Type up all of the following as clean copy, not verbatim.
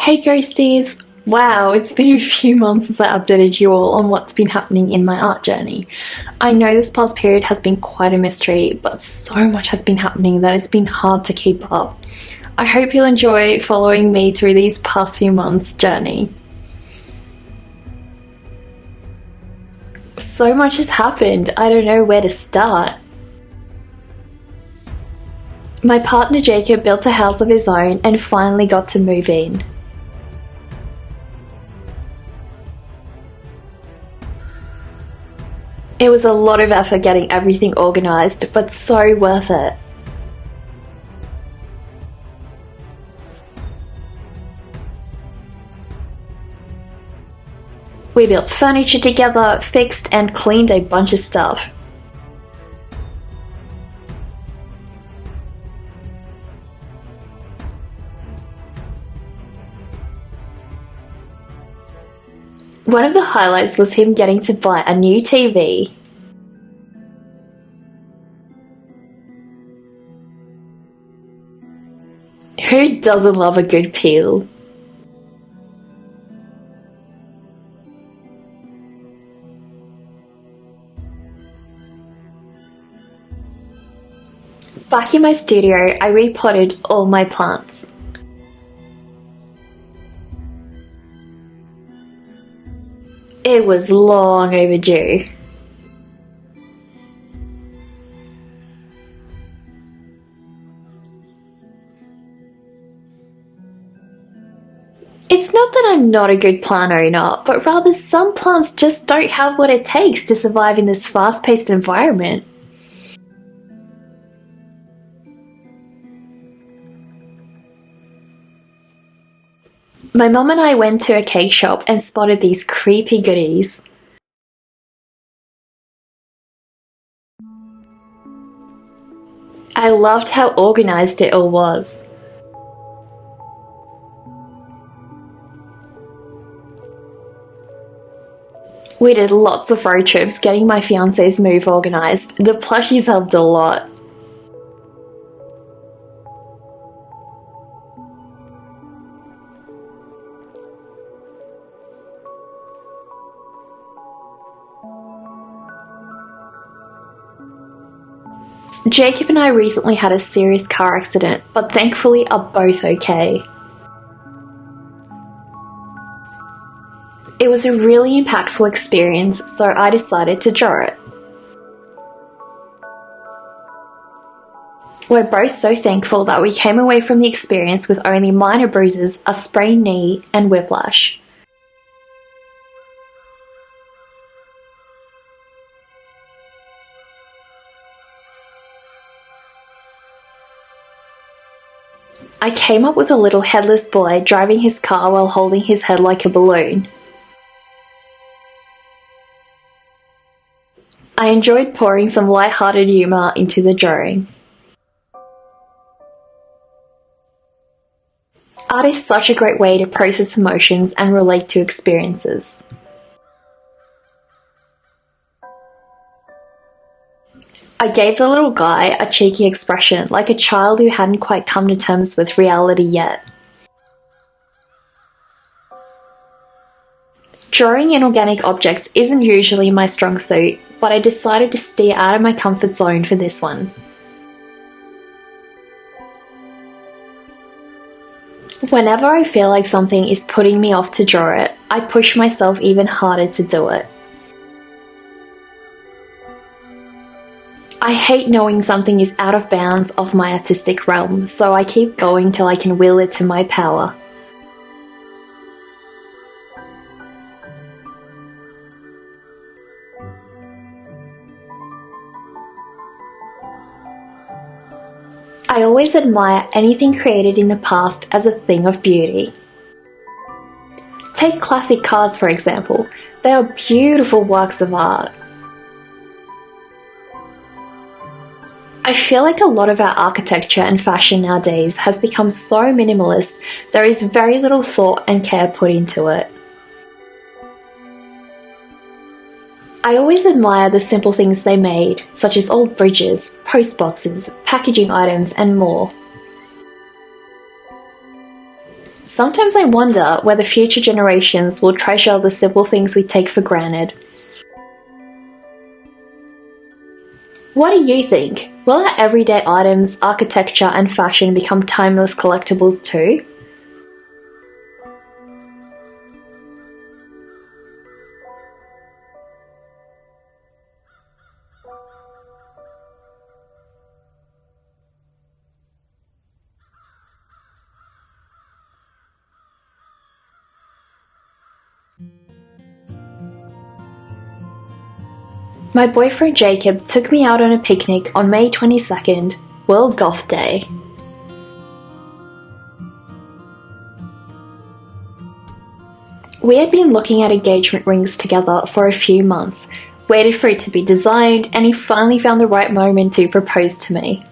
Hey ghosties! Wow, it's been a few months since I updated you all on what's been happening in my art journey. I know this past period has been quite a mystery, but so much has been happening that it's been hard to keep up. I hope you'll enjoy following me through these past few months' journey. So much has happened, I don't know where to start. My partner Jacob built a house of his own and finally got to move in. It was a lot of effort getting everything organised, but so worth it. We built furniture together, fixed and cleaned a bunch of stuff. One of the highlights was him getting to buy a new TV. Who doesn't love a good peel? Back in my studio, I repotted all my plants. It was long overdue. It's not that I'm not a good plant owner, but rather some plants just don't have what it takes to survive in this fast-paced environment. My mum and I went to a cake shop and spotted these creepy goodies. I loved how organised it all was. We did lots of road trips getting my fiance's move organised. The plushies helped a lot. Jacob and I recently had a serious car accident, but thankfully are both okay. It was a really impactful experience, so I decided to draw it. We're both so thankful that we came away from the experience with only minor bruises, a sprained knee, and whiplash. I came up with a little headless boy driving his car while holding his head like a balloon. I enjoyed pouring some light-hearted humour into the drawing. Art is such a great way to process emotions and relate to experiences. I gave the little guy a cheeky expression, like a child who hadn't quite come to terms with reality yet. Drawing inorganic objects isn't usually my strong suit, but I decided to steer out of my comfort zone for this one. Whenever I feel like something is putting me off to draw it, I push myself even harder to do it. I hate knowing something is out of bounds of my artistic realm, so I keep going till I can will it to my power. I always admire anything created in the past as a thing of beauty. Take classic cars for example. They are beautiful works of art. I feel like a lot of our architecture and fashion nowadays has become so minimalist, there is very little thought and care put into it. I always admire the simple things they made, such as old bridges, post boxes, packaging items, and more. Sometimes I wonder whether future generations will treasure the simple things we take for granted. What do you think? Will our everyday items, architecture, and fashion become timeless collectibles too? My boyfriend Jacob took me out on a picnic on May 22nd, World Goth Day. We had been looking at engagement rings together for a few months, waited for it to be designed, and he finally found the right moment to propose to me.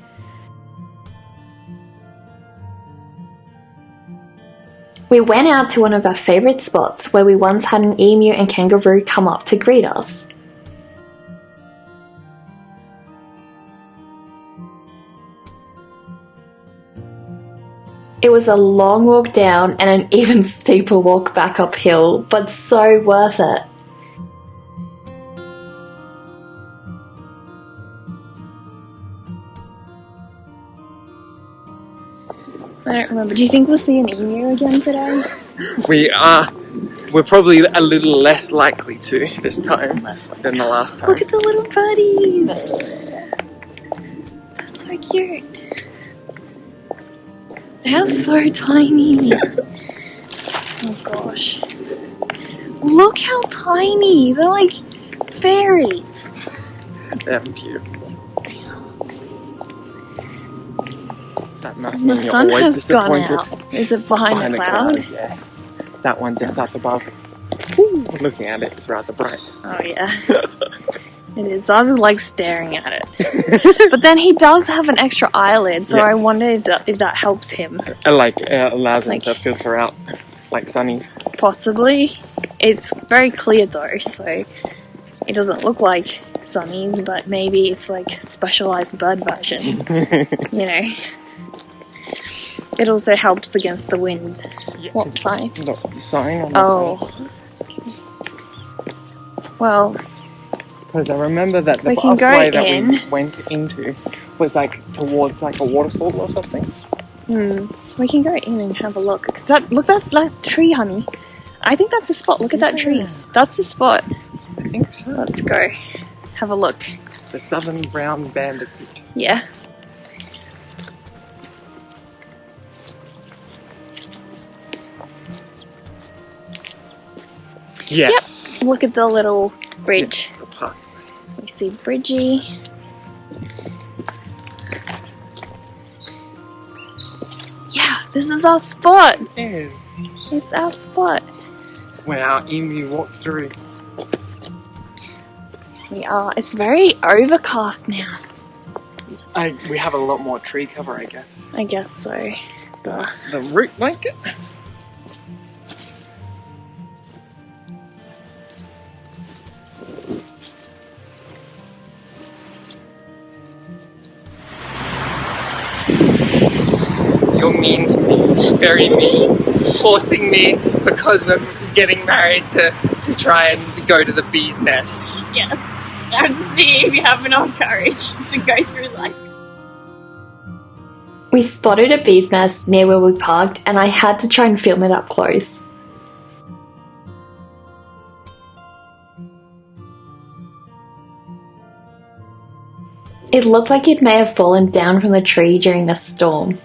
We went out to one of our favourite spots where we once had an emu and kangaroo come up to greet us. It was a long walk down and an even steeper walk back uphill, but so worth it. I don't remember. Do you think we'll see an emu again today? We're probably a little less likely to this time than the last time. Look at the little buddies! They're so cute. They're so tiny. Oh gosh. Look how tiny! They're like fairies. They're beautiful. That must The mean you're sun always has gone disappointed. out. Is it behind the cloud? Yeah. That one just up above. Ooh, looking at it, it's rather bright. Oh yeah. It is. Zazu likes staring at it. But then he does have an extra eyelid, so I Yes. wonder if that helps him. Allows them Like- to filter out like sunnies. Possibly. It's very clear though, so it doesn't look like sunnies, but maybe it's like specialized bird version. You know. It also helps against the wind. Yeah. What sign? The sign on the Oh. Well, Because I remember that the We can go pathway that we in. went into was like towards like a waterfall or something. we can go in and have a look. Look at that tree, honey. I think that's a spot. Look at that tree. That's the spot. I think so. Let's go. Have a look. The southern brown bandicoot. Yeah. Yes. Look at the little bridge. Yes, the path. We see Bridgie. Yeah, this is our spot. Yeah. It's our spot. Where our emu walked through. We are. It's very overcast now. We have a lot more tree cover, I guess. I guess so. The root blanket. You're mean to me, very mean, forcing me because we're getting married to try and go to the bee's nest. Yes. I have to see if you have enough courage to go through life. We spotted a bee's nest near where we parked, and I had to try and film it up close. It looked like it may have fallen down from the tree during a storm.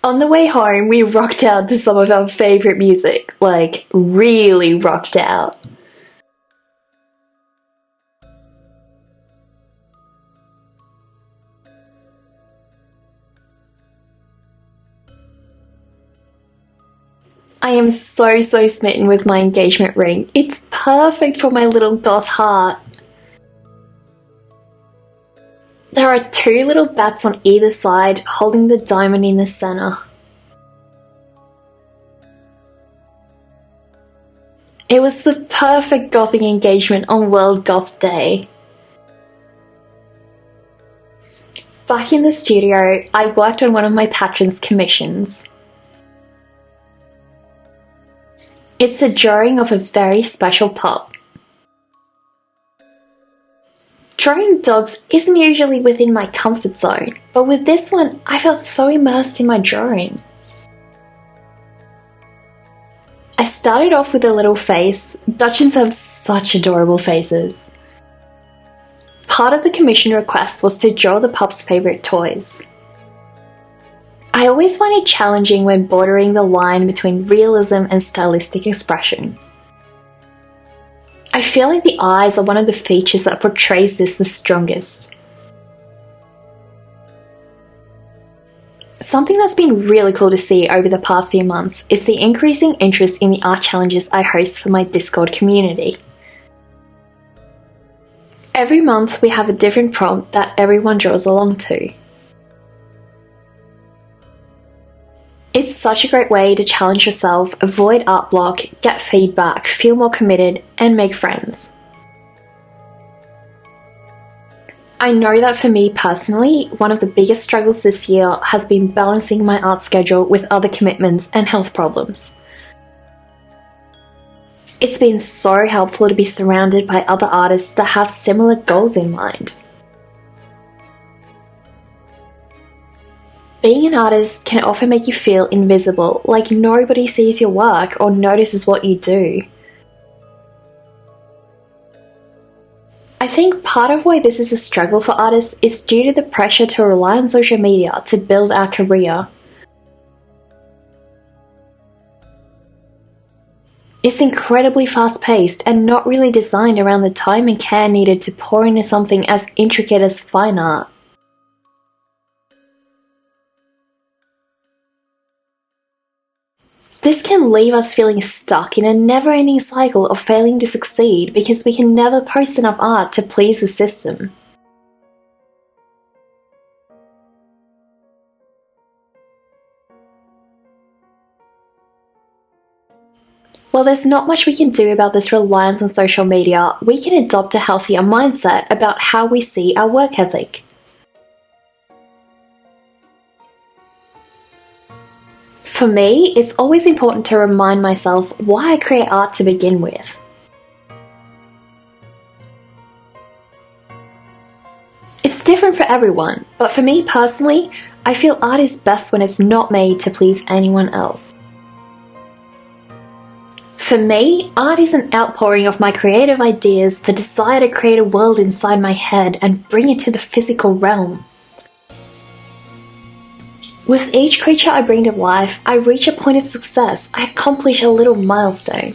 On the way home, we rocked out to some of our favourite music, like really rocked out. I am so smitten with my engagement ring. It's perfect for my little goth heart. There are two little bats on either side holding the diamond in the center. It was the perfect gothing engagement on World Goth Day. Back in the studio, I worked on one of my patrons' commissions. It's a drawing of a very special pup. Drawing dogs isn't usually within my comfort zone, but with this one, I felt so immersed in my drawing. I started off with a little face. Dachshunds have such adorable faces. Part of the commission request was to draw the pup's favourite toys. I always find it challenging when bordering the line between realism and stylistic expression. I feel like the eyes are one of the features that portrays this the strongest. Something that's been really cool to see over the past few months is the increasing interest in the art challenges I host for my Discord community. Every month we have a different prompt that everyone draws along to. It's such a great way to challenge yourself, avoid art block, get feedback, feel more committed, and make friends. I know that for me personally, one of the biggest struggles this year has been balancing my art schedule with other commitments and health problems. It's been so helpful to be surrounded by other artists that have similar goals in mind. Being an artist can often make you feel invisible, like nobody sees your work or notices what you do. I think part of why this is a struggle for artists is due to the pressure to rely on social media to build our career. It's incredibly fast-paced and not really designed around the time and care needed to pour into something as intricate as fine art. This can leave us feeling stuck in a never-ending cycle of failing to succeed because we can never post enough art to please the system. While there's not much we can do about this reliance on social media, we can adopt a healthier mindset about how we see our work ethic. For me, it's always important to remind myself why I create art to begin with. It's different for everyone, but for me personally, I feel art is best when it's not made to please anyone else. For me, art is an outpouring of my creative ideas, the desire to create a world inside my head and bring it to the physical realm. With each creature I bring to life, I reach a point of success. I accomplish a little milestone.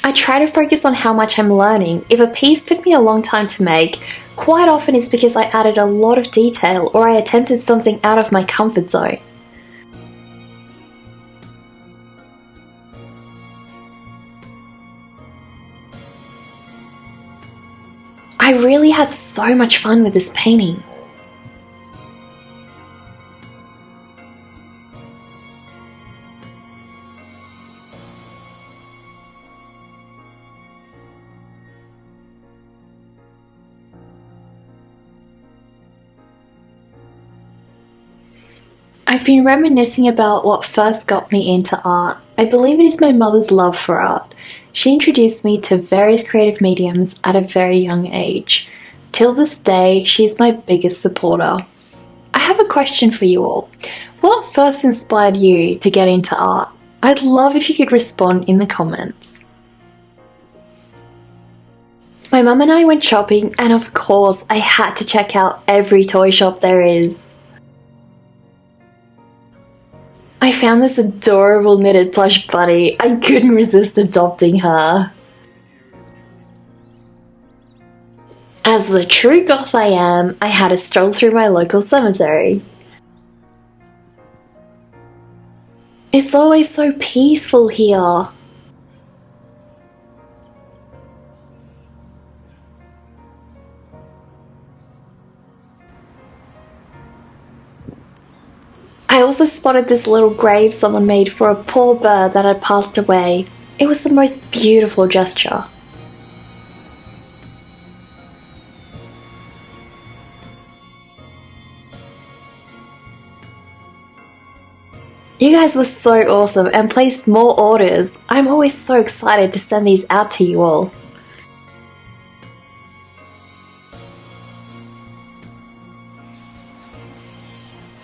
I try to focus on how much I'm learning. If a piece took me a long time to make, quite often it's because I added a lot of detail or I attempted something out of my comfort zone. I really had so much fun with this painting. I've been reminiscing about what first got me into art. I believe it is my mother's love for art. She introduced me to various creative mediums at a very young age. Till this day, she's my biggest supporter. I have a question for you all. What first inspired you to get into art? I'd love if you could respond in the comments. My mum and I went shopping, and of course, I had to check out every toy shop there is. I found this adorable knitted plush bunny. I couldn't resist adopting her. As the true goth I am, I had a stroll through my local cemetery. It's always so peaceful here. I also spotted this little grave someone made for a poor bird that had passed away. It was the most beautiful gesture. You guys were so awesome and placed more orders. I'm always so excited to send these out to you all.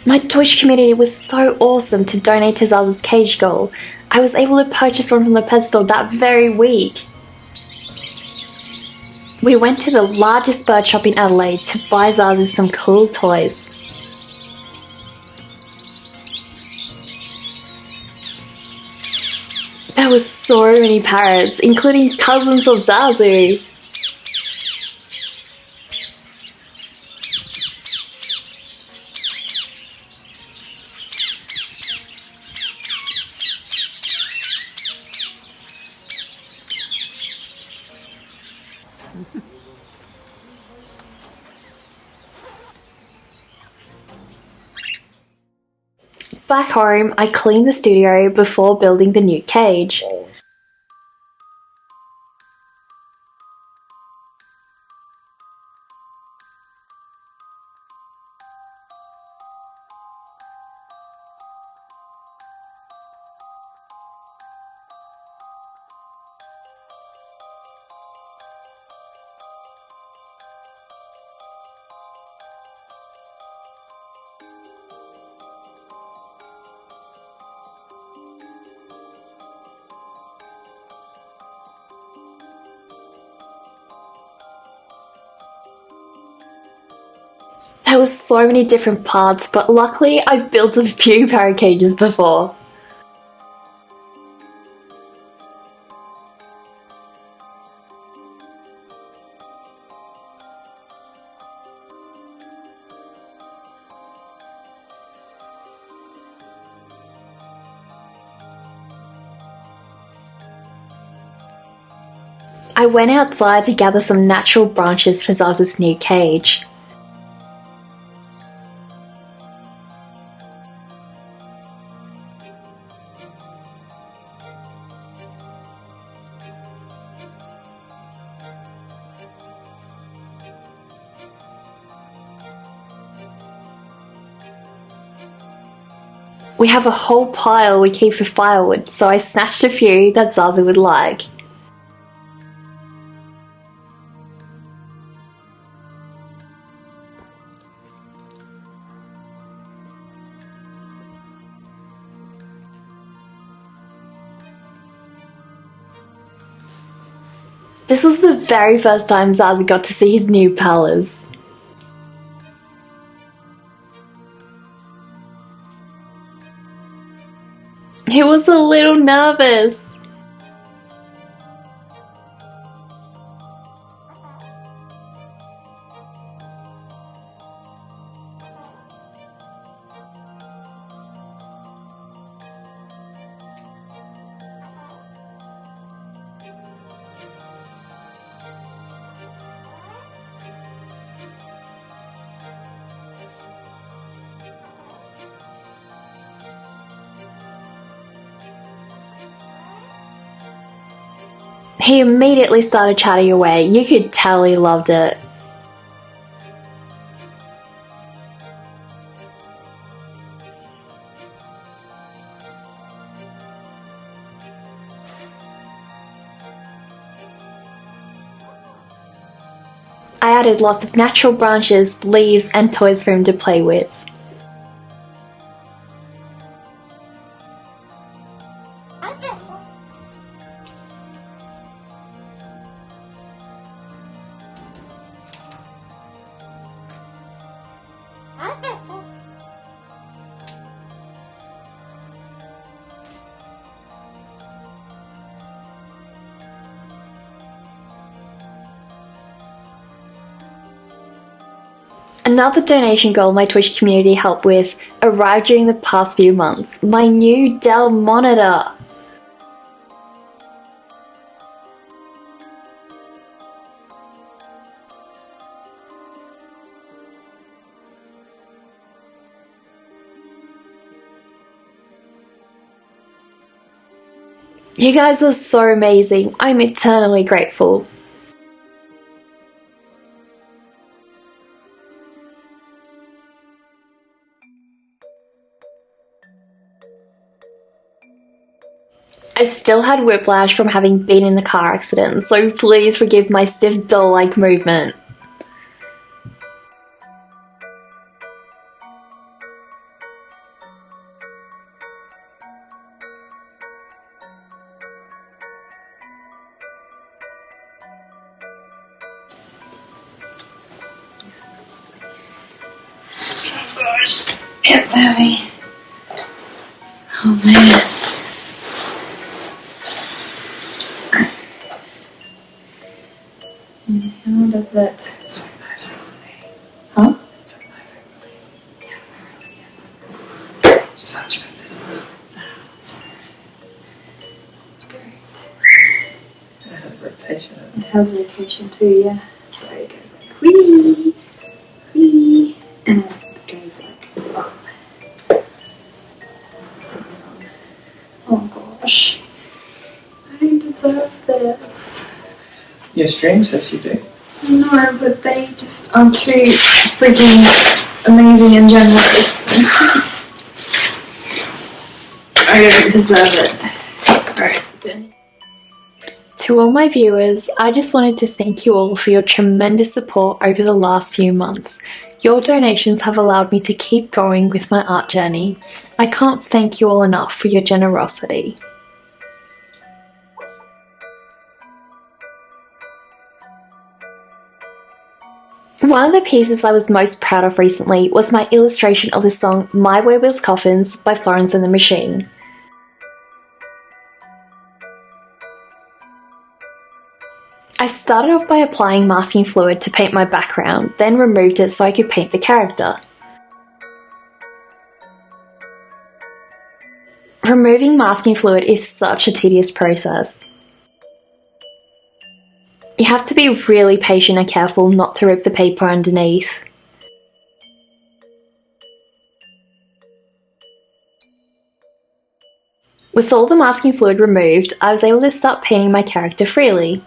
My Twitch community was so awesome to donate to Zaza's cage goal. I was able to purchase one from the pet store that very week. We went to the largest bird shop in Adelaide to buy Zazu some cool toys. There were so many parrots, including cousins of Zazu. Back home, I cleaned the studio before building the new cage. There were so many different parts, but luckily I've built a few parrot cages before. I went outside to gather some natural branches for Zaza's new cage. We have a whole pile we keep for firewood, so I snatched a few that Zaza would like. This was the very first time Zaza got to see his new palace. He was a little nervous. He immediately started chatting away. You could tell he loved it. I added lots of natural branches, leaves, and toys for him to play with. Another donation goal my Twitch community helped with arrived during the past few months. My new Dell monitor. You guys are so amazing. I'm eternally grateful. I still had whiplash from having been in the car accident, so please forgive my stiff doll-like movement. It's heavy. Oh man. How does that? Huh? Such It's great. it has rotation. It has rotation too, yeah. So it goes like wee, wee, and it goes like up. Oh gosh. I don't deserve this. Your stream says you do. No, but they just are too freaking amazing and generous. I don't deserve it. Alright, so. To all my viewers, I just wanted to thank you all for your tremendous support over the last few months. Your donations have allowed me to keep going with my art journey. I can't thank you all enough for your generosity. One of the pieces I was most proud of recently was my illustration of the song My Way with Coffins by Florence and the Machine. I started off by applying masking fluid to paint my background, then removed it so I could paint the character. Removing masking fluid is such a tedious process. You have to be really patient and careful not to rip the paper underneath. With all the masking fluid removed, I was able to start painting my character freely.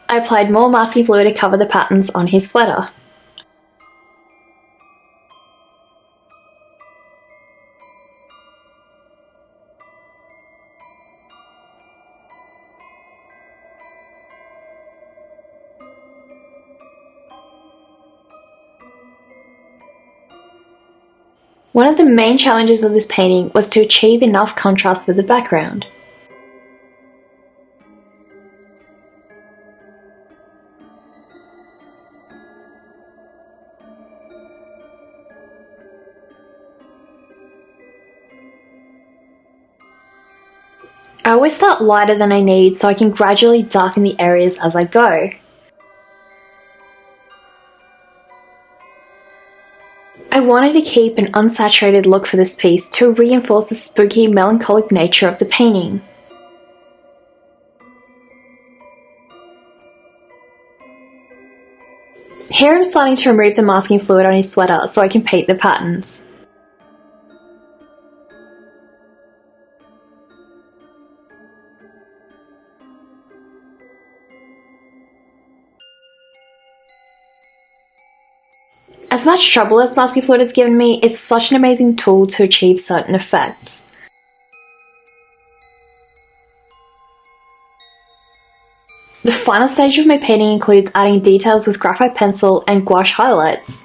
I applied more masking fluid to cover the patterns on his sweater. One of the main challenges of this painting was to achieve enough contrast with the background. I always start lighter than I need so I can gradually darken the areas as I go. I wanted to keep an unsaturated look for this piece to reinforce the spooky, melancholic nature of the painting. Here I'm starting to remove the masking fluid on his sweater so I can paint the patterns. As much trouble as masking fluid has given me, it's such an amazing tool to achieve certain effects. The final stage of my painting includes adding details with graphite pencil and gouache highlights.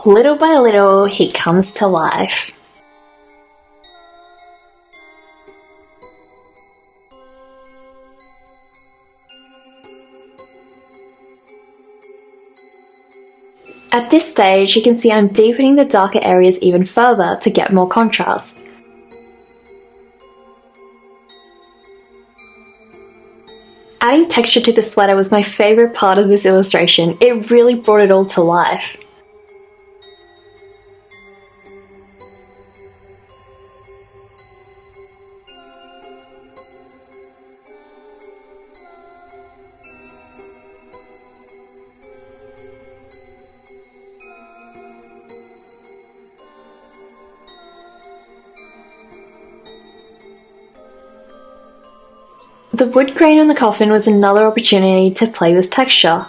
Little by little, he comes to life. At this stage, you can see I'm deepening the darker areas even further to get more contrast. Adding texture to the sweater was my favourite part of this illustration. It really brought it all to life. The wood grain on the coffin was another opportunity to play with texture.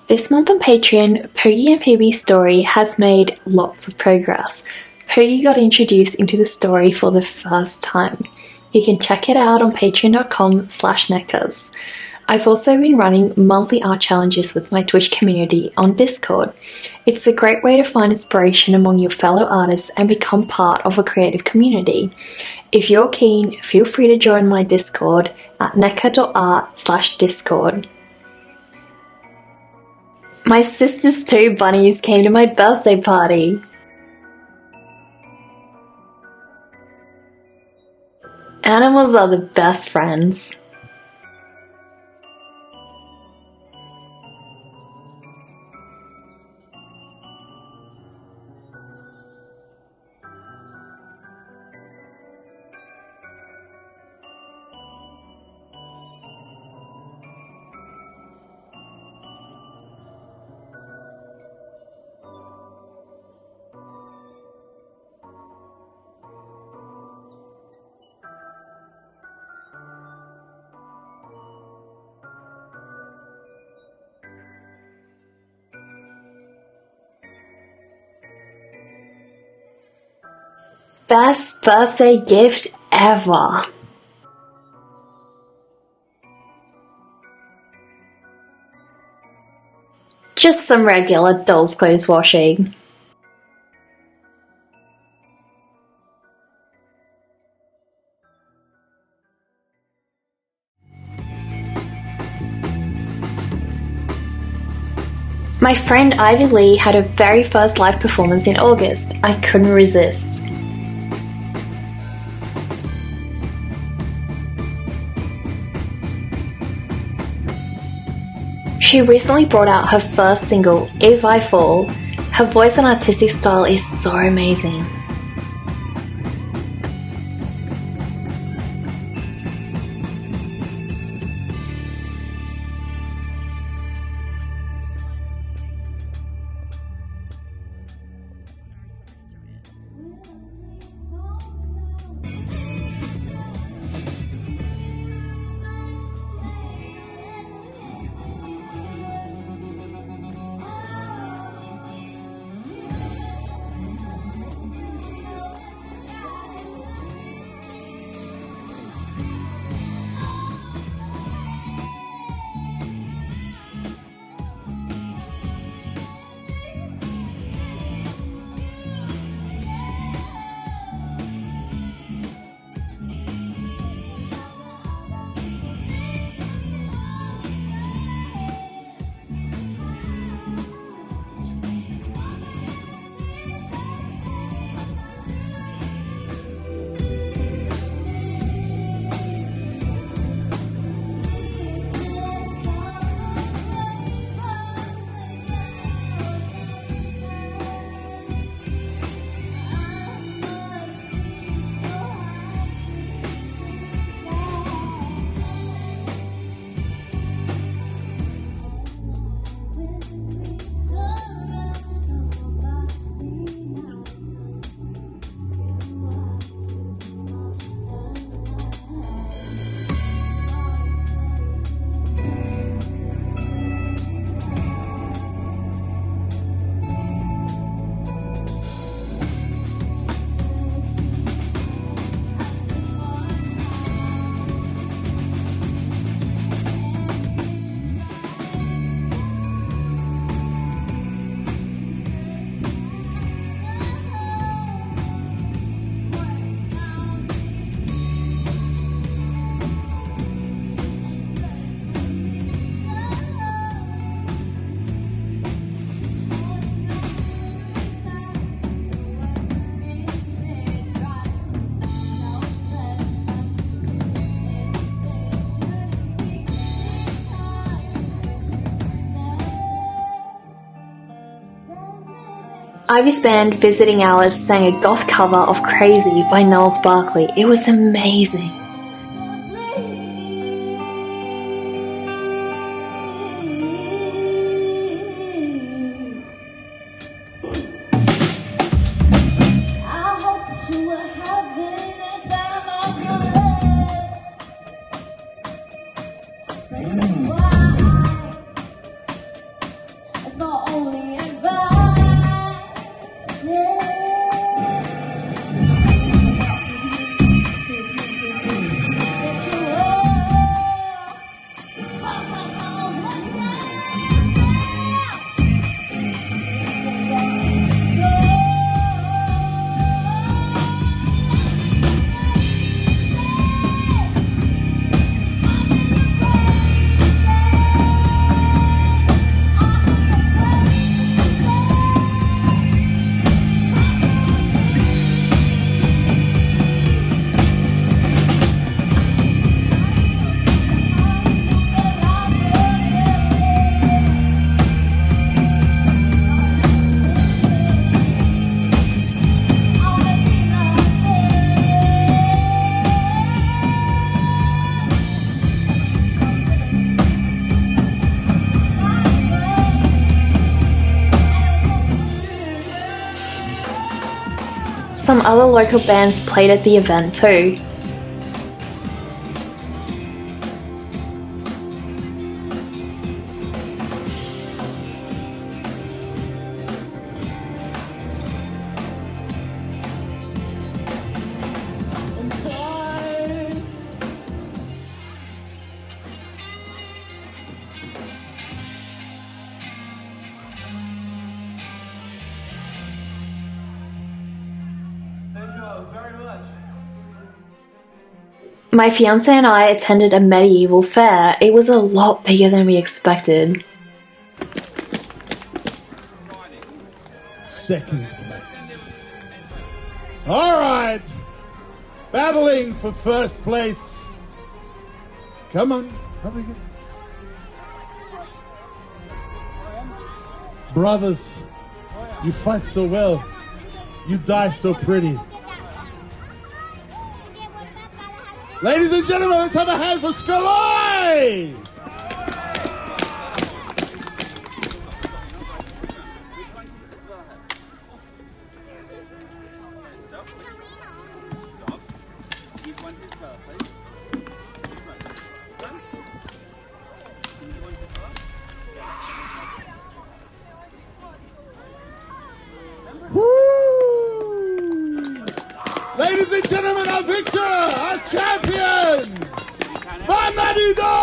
This month on Patreon, Poogie and Phoebe's story has made lots of progress. Poogie got introduced into the story for the first time. You can check it out on patreon.com/neckers. I've also been running monthly art challenges with my Twitch community on Discord. It's a great way to find inspiration among your fellow artists and become part of a creative community. If you're keen, feel free to join my Discord at necker.art/discord. My sister's 2 bunnies came to my birthday party. Animals are the best friends. Best birthday gift ever. Just some regular doll's clothes washing. My friend Ivy Lee had her very first live performance in August. I couldn't resist. She recently brought out her first single, If I Fall. Her voice and artistic style is so amazing. Ivy's band Visiting Hours sang a goth cover of Crazy by Gnarls Barkley. It was amazing. Some other local bands played at the event too. My fiance and I attended a medieval fair. It was a lot bigger than we expected. Second place. Alright! Battling for first place. Come on, have a go. Brothers, you fight so well. You die so pretty. Ladies and gentlemen, let's have a hand for Skaloi! Ladies and gentlemen, our victor, our champion, Vanadidos!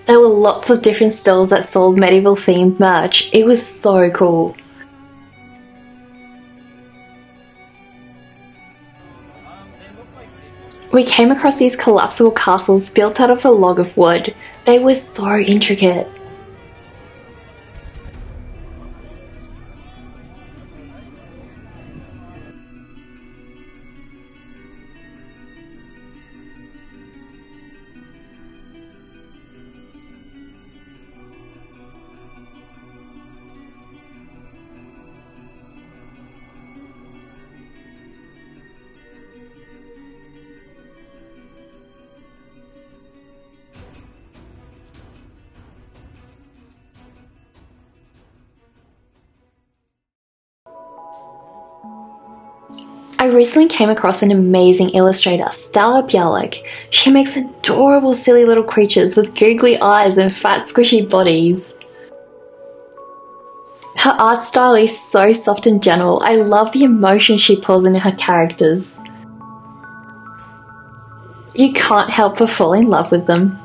There were lots of different stalls that sold medieval themed merch. It was so cool. We came across these collapsible castles built out of a log of wood. They were so intricate. I recently came across an amazing illustrator, Stella Bialik. She makes adorable silly little creatures with googly eyes and fat squishy bodies. Her art style is so soft and gentle. I love the emotion she pours into her characters. You can't help but fall in love with them.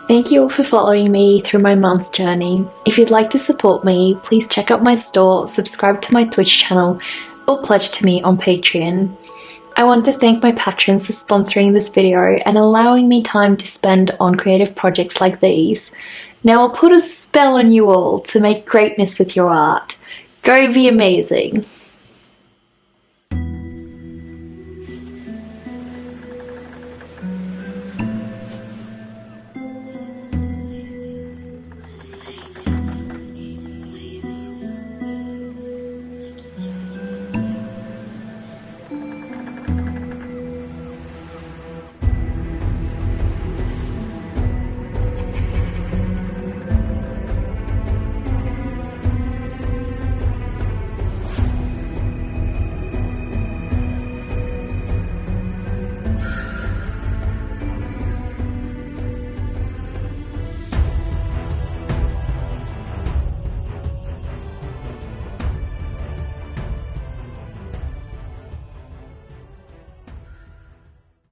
Thank you all for following me through my month's journey. If you'd like to support me, please check out my store, subscribe to my Twitch channel, or pledge to me on Patreon. I want to thank my patrons for sponsoring this video and allowing me time to spend on creative projects like these. Now I'll put a spell on you all to make greatness with your art. Go be amazing.